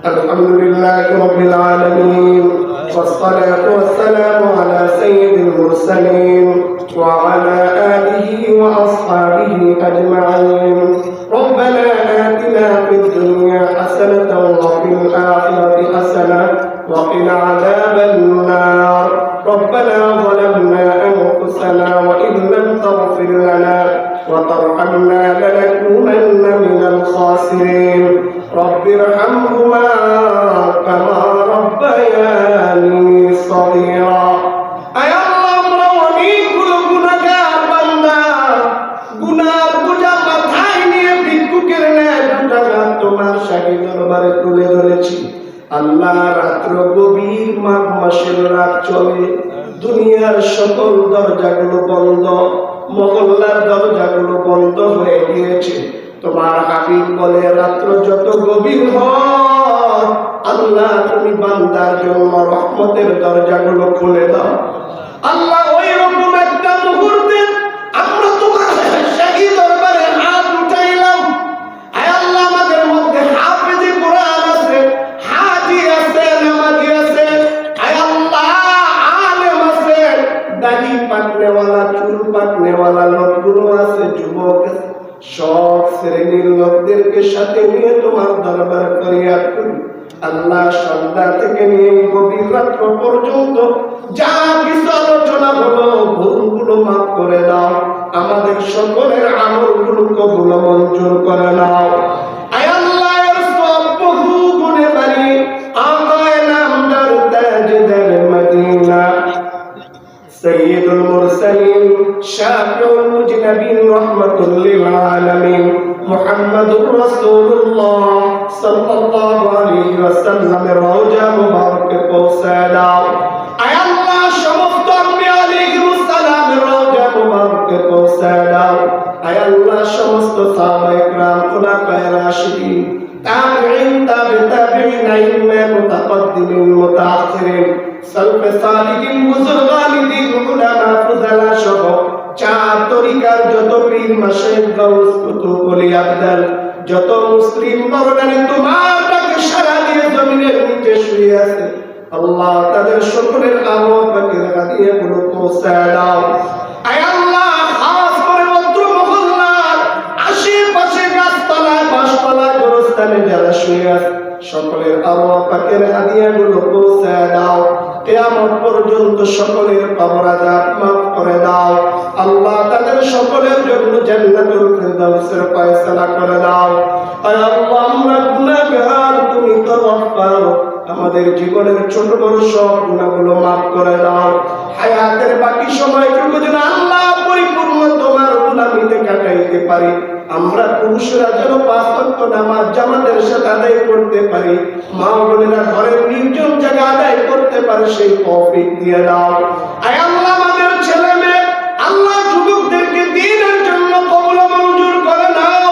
الحمد لله رب العالمين والصلاة والسلام على سيد المرسلين وعلى آله وأصحابه أجمعين ربنا آتنا في الدنيا حسنة وفي الآخرة حسنة وقنا عذاب النار ربنا ظلمنا أنفسنا وإن لم تغفر لنا وترحمنا لنكونن من الخاسرين رب ارحمهما كما ربياني صغيرا أي الله আমরা অনেকগুলো গুনাহগার বান্দা গুনার বোঝা মাথায় নিয়ে ভিক্ষুকের ন্যায় গুনাহগার তোমার শাহী দরবারে তুলে ধরেছি আল্লাহ রাত্র গভীর মাঘ মাসের রাত চলে দুনিয়ার সকল দরজাগুলো বন্ধ মহল্লার দরজাগুলো বন্ধ হয়ে গিয়েছে তোমার হাবিব বলে রাত্র যত গভীর হয় আল্লাহ তুমি বান্দার জন্য রহমতের দরজাগুলো খুলে দাও আল্লাহ ওই রকম একটা মুহূর্তে আমরা তোমার শাহী দরবারে হাত উঠাইলাম আয় আল্লাহ আমাদের মধ্যে হাফেজে কোরআন আছে হাজি আছে নামাজি আছে আয় আল্লাহ আলেম আছে দাড়ি পাকনেওয়ালা চুল পাকনেওয়ালা লোকগুলো আছে যুবক আছে সব শ্রেণীর লোকদেরকে সাথে নিয়ে তোমার দরবার ফরিয়াদ করি আল্লাহ সন্ধ্যা থেকে নিয়ে গভীর রাত্র পর্যন্ত যা কিছু আলোচনা হলো ভুলগুলো মাফ করে দাও আমাদের সকলের আমলগুলো কবুল মঞ্জুর করে নাও আয় আল্লাহ এর সব বহু গুণে বাড়ি আকায়ে নামদার তাজদার মদিনা سيد المرسلين شافع المجنبين رحمة للعالمين محمد رسول الله صلى الله عليه وسلم روجا مبارك পৌঁছায় আয় আল্লাহ সমস্ত আম্বিয়া আলাইহিস সালাম রওজা মুবারক পৌঁছায় দাও আয় আল্লাহ সমস্ত সাহাবায়ে کرام খুলাফায়ে রাশিদিন তাবিঈন তাবিঈন ইমাম মুতাকদ্দিমিন মুতাআখিরিন সালফে সালিহিন বুজুর্গানি দিন উলামা ফুজালা সহ চার তরিকার যত পীর মাশায়েখ গাউস কুতুব ওলি আবদাল যত মুসলিম নরনারী তোমার ডাকে সাড়া দিয়ে জমিনের নিচে শুয়ে আছে আল্লাহ তাদের সকলের আমল পাকের হাদিয়া গুলো পৌঁছায় দাও আয় আল্লাহ খাস করে অত্র মহল্লার আশেপাশে গাছতলায় বাসতলায় গোরস্থানে যারা শুয়ে আছে সকলের আমল পাকের হাদিয়া গুলো পৌঁছায় দাও কিয়ামত পর্যন্ত সকলের কবর আযাব মাফ করে দাও আল্লাহ তাদের সকলের জন্য জান্নাতুল ফিরদাউসের ফয়সালা করে দাও আয় আল্লাহ আমরা গুনাহগার তুমি তওফার আমাদের জীবনের ছোট বড় সব গুনাহগুলো মাফ করে দাও হায়াতের বাকি সময়টুকু যেন আল্লাহ পরিপূর্ণ তোমার গোলামিতে কাটাইতে পারি আমরা পুরুষরা যেন পাঁচ ওয়াক্ত নামাজ জামাতের সাথে আদায় করতে পারি মা বোনেরা ঘরের নির্জন জায়গা আদায় করতে পারে সেই তৌফিক দিয়ে দাও আয় আল্লাহ আমাদের ছেলে মেয়ে আল্লাহ যুবকদেরকে দ্বীনের জন্য কবুল মঞ্জুর করে নাও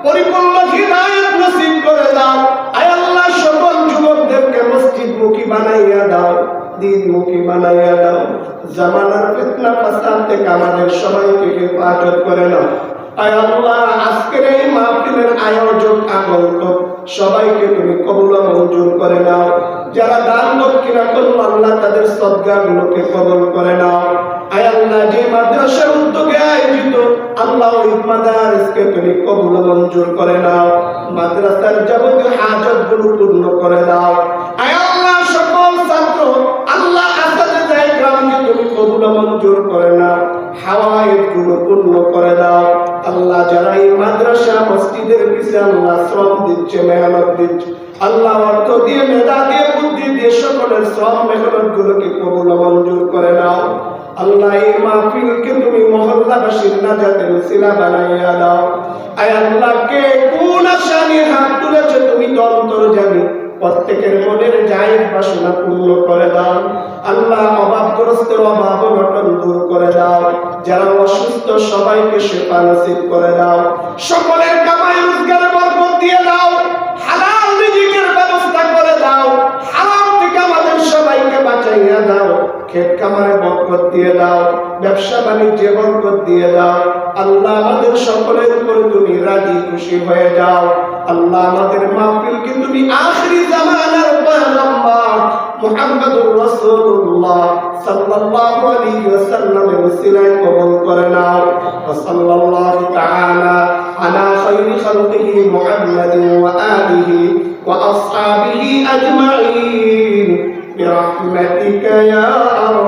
পরিপূর্ণ হিদায়াত নসিব করে দাও আয় আল্লাহ সকল যুবকদেরকে মসজিদমুখী বানাইয়া দাও দ্বীনমুখী বানাইয়া দাও জামানার ফিতনা ফাসাদ থেকে আমাদের সবাইকে হেফাজত করে নাও আয় আল্লাহ আজকের এই মাহফিলের আয়োজক আগন্তুক সবাইকে তুমি কবুল মঞ্জুর করে নাও যারা দান দক্ষিণা করলো আল্লাহ তাদের সদকাগুলোকে কবুল করে নাও আয় আল্লাহ যে মাদ্রাসার উদ্যোগে আয়োজিত আল্লাহ ওই মাদারিসকে তুমি কবুল মঞ্জুর করে নাও মাদ্রাসার যাবতীয় হাজতগুলো পূর্ণ করে দাও আয় আল্লাহ সকল ছাত্র আল্লাহ আসাদে ইকরামকে তুমি কবুল মঞ্জুর করে নাও হাওয়ায়েতগুলো পূর্ণ করে দাও আল্লাহ যারা এই মাদ্রাসা মসজিদের পিছে আল্লাহ শ্রম দিচ্ছে মেহনত দিচ্ছে আল্লাহ অর্থ দিয়ে মেধা দিয়ে বুদ্ধি দিয়ে সকলের শ্রম মেহনত গুলোকে কবুল মঞ্জুর করে নাও আল্লাহ এই মাহফিলকে তুমি মহল্লাবাসীর নাজাতের ওসিলা বানাইয়া দাও আয় আল্লাহ কে কোন আশা নিয়ে হাত তুলেছে তুমি তো অন্তর জানি প্রত্যেকের মনের জায়েজ বাসনা পূর্ণ করে দাও আল্লাহ অভাবগ্রস্তের অভাব অনটন দূর করে দাও যারা অসুস্থ সবাইকে শিফা নসিব করে দাও সকলের কামাই রোজগারে বরকত দিয়ে দাও হালাল রিজিকের ব্যবস্থা করে দাও হারাম থেকে আমাদের সবাইকে বাঁচাইয়া দাও ক্ষেত কামারে বরকত দিয়ে দাও ব্যবসা বাণিজ্যে বরকত দিয়ে দাও আল্লাহ আমাদের সকলের উপর তুমি রাজি খুশি হয়ে যাও আল্লাহ আমাদের মাহফিলকে তুমি আখিরি জামান সাল্লাল্লাহু আলাইহি ওয়াসাল্লামের ওসিলায় কবুল করে নাও। ওয়া সাল্লাল্লাহু তাআলা আলা খায়রি খালকিহি মুহাম্মাদিন ওয়া আলিহি ওয়া আসহাবিহি আজমাইন বিরহমাতিকা ইয়া আরহাম